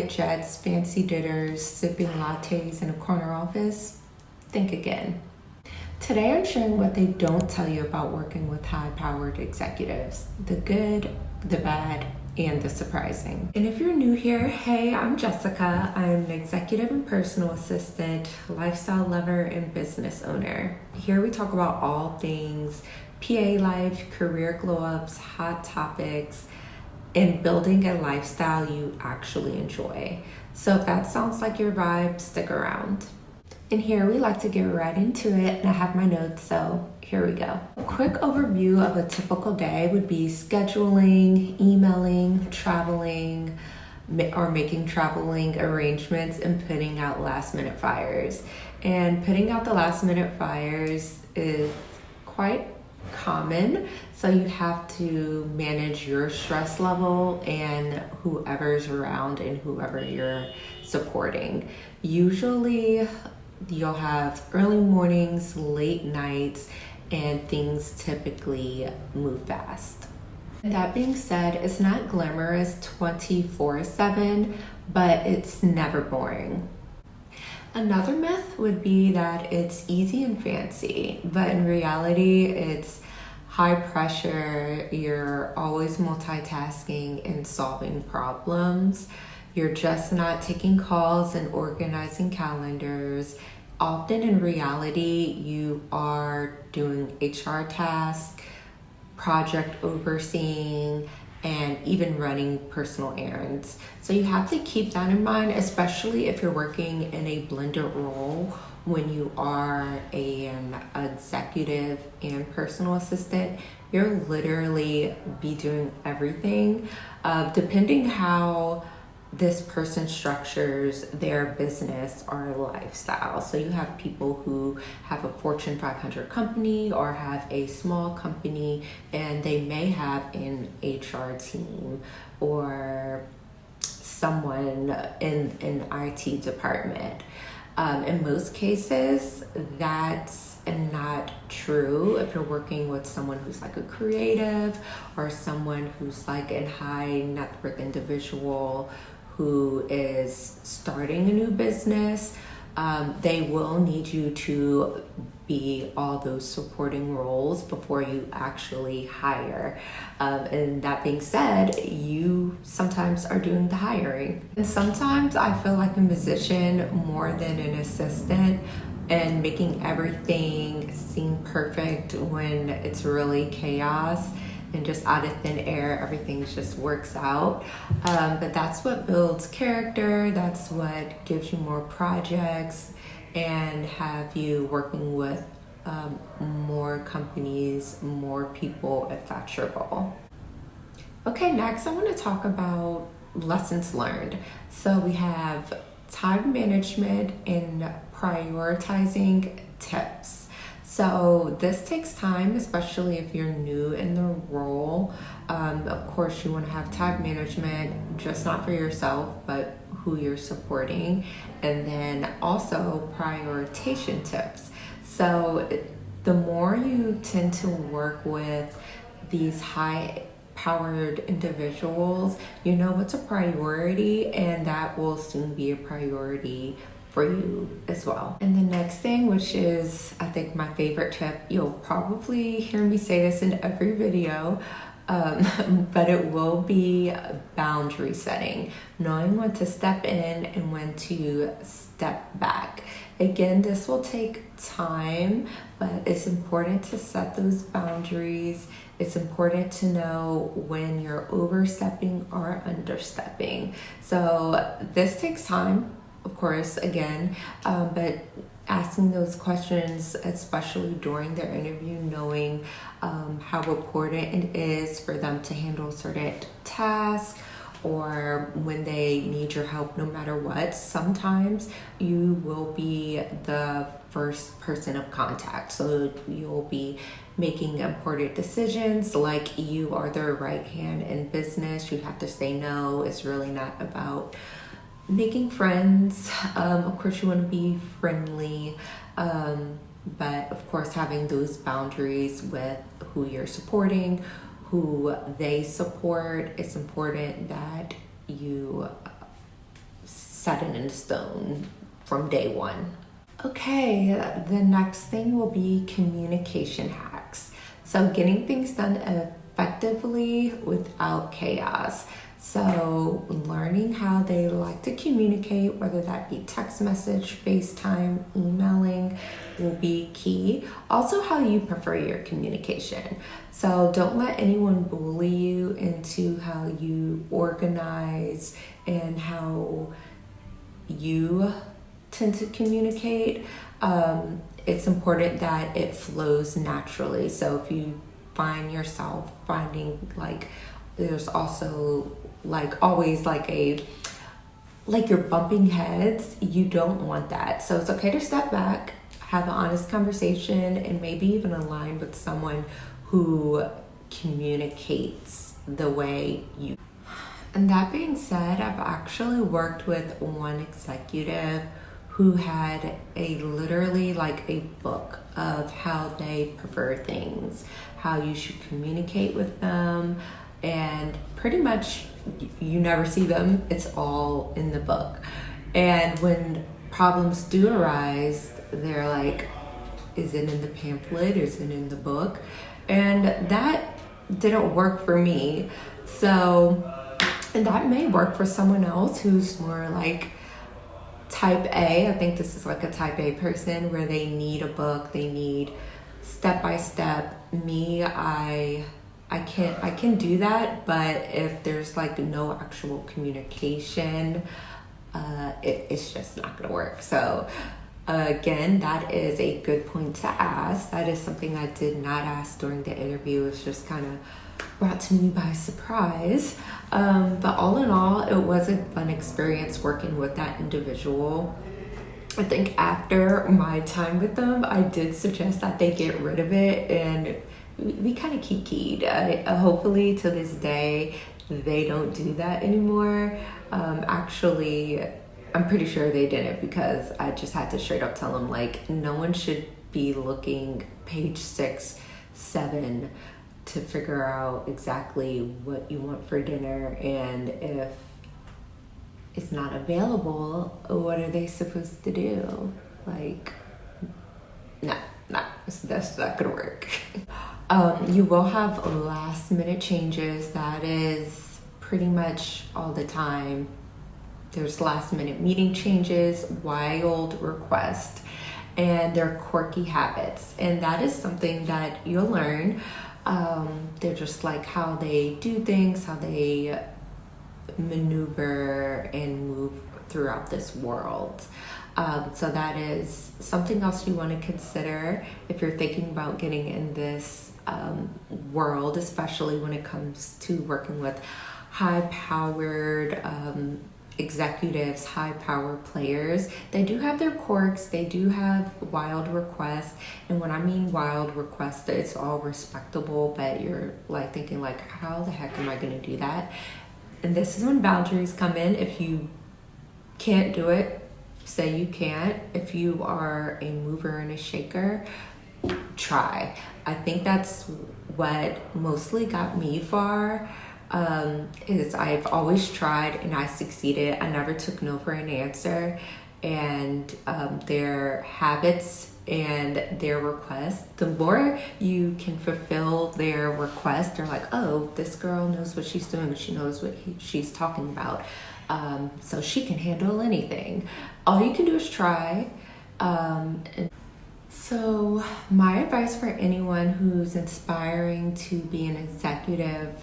private jets, fancy dinners, sipping lattes in a corner office? Think again. Today I'm sharing what they don't tell you about working with high-powered executives, the good, the bad, and the surprising. And if you're new here, hey, I'm Jessica. I'm an executive and personal assistant, lifestyle lover, and business owner. Here we talk about all things PA life, career glow-ups, hot topics, and building a lifestyle you actually enjoy. So if that sounds like your vibe, stick around. And here we like to get right into it, and I have my notes, so here we go. A quick overview of a typical day would be scheduling, emailing, traveling, or making traveling arrangements, and putting out last minute fires. And putting out the last minute fires is quite common, so you have to manage your stress level and whoever's around and whoever you're supporting. Usually you'll have early mornings, late nights, and things typically move fast. That being said, it's not glamorous 24/7, but it's never boring. Another myth would be that it's easy and fancy, but in reality, it's high pressure. You're always multitasking and solving problems. You're just not taking calls and organizing calendars. Often in reality, you are doing HR tasks, project overseeing, and even running personal errands. So you have to keep that in mind, especially if you're working in a blended role when you are an executive and personal assistant. You'll literally be doing everything, depending how this person structures their business or lifestyle. So you have people who have a Fortune 500 company or have a small company, and they may have an HR team or someone in an IT department. In most cases, that's not true if you're working with someone who's like a creative or someone who's like a high net worth individual who is starting a new business. They will need you to be all those supporting roles before you actually hire. And that being said, you sometimes are doing the hiring. And sometimes I feel like a musician more than an assistant, and making everything seem perfect when it's really chaos and just out of thin air, everything just works out. But that's what builds character. That's what gives you more projects and have you working with more companies, more people, if that's your goal. Okay, next I want to talk about lessons learned. So we have time management and prioritizing tips. So this takes time, especially if you're new in the role. Of course, you want to have time management, just not for yourself, but who you're supporting. And then also prioritization tips. So the more you tend to work with these high-powered individuals, you know what's a priority, and that will soon be a priority for you as well. And the next thing, which is I think my favorite tip, you'll probably hear me say this in every video, but it will be boundary setting, knowing when to step in and when to step back. Again, this will take time, but it's important to set those boundaries. It's important to know when you're overstepping or understepping. So this takes time, of course, again, but asking those questions, especially during their interview, knowing how important it is for them to handle certain tasks or when they need your help no matter what. Sometimes you will be the first person of contact, so you'll be making important decisions like you are their right hand in business. You have to say no. It's really not about making friends. Of course, you want to be friendly, but of course, having those boundaries with who you're supporting, who they support. It's important that you set it in stone from day one. Okay, the next thing will be communication hacks. So getting things done effectively without chaos. So learning how they like to communicate, whether that be text message, FaceTime, emailing, will be key. Also how you prefer your communication. So don't let anyone bully you into how you organize and how you tend to communicate. It's important that it flows naturally. So if you find yourself finding like there's also like always like you're bumping heads, you don't want that. So it's okay to step back, have an honest conversation, and maybe even align with someone who communicates the way you. And that being said, I've actually worked with one executive who had literally like a book of how they prefer things, how you should communicate with them, and pretty much you never see them. It's all in the book. And when problems do arise, they're like, is it in the pamphlet? Is it in the book? And that didn't work for me. So, and that may work for someone else who's more like type A. I think this is like a type A person where they need a book, they need step by step. Me, I can do that, but if there's like no actual communication, it's just not gonna work. So again, that is a good point to ask. That is something I did not ask during the interview. It's just kind of brought to me by surprise. But all in all, it was a fun experience working with that individual. I think after my time with them, I did suggest that they get rid of it, and we kind of kikied. Hopefully to this day, they don't do that anymore. Actually, I'm pretty sure they didn't, because I just had to straight up tell them like, no one should be looking page 6, 7 to figure out exactly what you want for dinner, and if it's not available, what are they supposed to do? Like, no, that's not gonna work. You will have last minute changes. That is pretty much all the time. There's last minute meeting changes, wild requests, and their quirky habits. And that is something that you'll learn. They're just like how they do things, how they maneuver and move throughout this world. So that is something else you want to consider if you're thinking about getting in this world, especially when it comes to working with high-powered executives, high-power players. They do have their quirks, they do have wild requests, and when I mean wild requests, it's all respectable, but you're like thinking like, how the heck am I going to do that? And this is when boundaries come in. If you can't do it, say you can't. If you are a mover and a shaker, try. I think that's what mostly got me far. Is I've always tried and I succeeded. I never took no for an answer, and their habits and their requests, the more you can fulfill their request, they're like, oh, this girl knows what she's doing, she knows what she's talking about, so she can handle anything. All you can do is try. So my advice for anyone who's aspiring to be an executive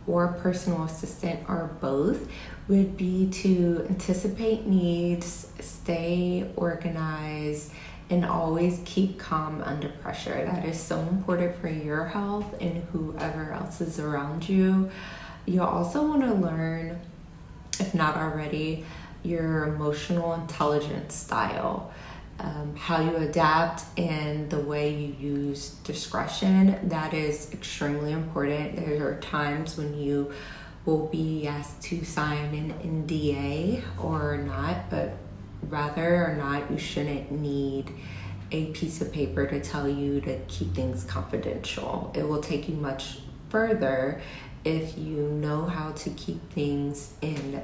or personal assistant or both would be to anticipate needs, stay organized, and always keep calm under pressure. That is so important for your health and whoever else is around you. You'll also want to learn, if not already, your emotional intelligence style. How you adapt and the way you use discretion, that is extremely important. There are times when you will be asked to sign an NDA or not, but rather or not, you shouldn't need a piece of paper to tell you to keep things confidential. It will take you much further if you know how to keep things in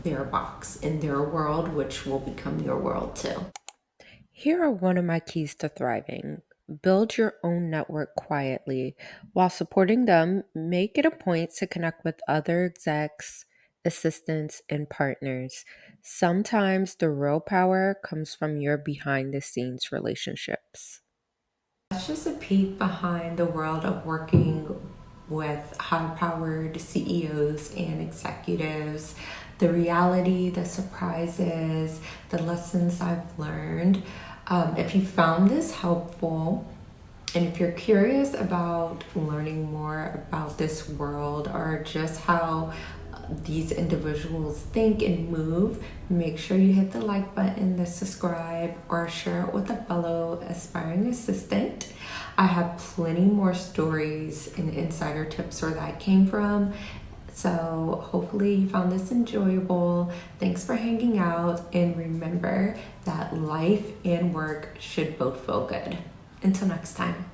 their box in their world, which will become your world too. Here are one of my keys to thriving. Build your own network quietly. While supporting them, make it a point to connect with other execs, assistants, and partners. Sometimes the real power comes from your behind the scenes relationships. That's just a peek behind the world of working with high powered CEOs and executives, the reality, the surprises, the lessons I've learned. If you found this helpful, and if you're curious about learning more about this world or just how these individuals think and move, make sure you hit the like button, the subscribe, or share it with a fellow aspiring assistant. I have plenty more stories and insider tips where that came from. So hopefully you found this enjoyable. Thanks for hanging out, and remember that life and work should both feel good. Until next time.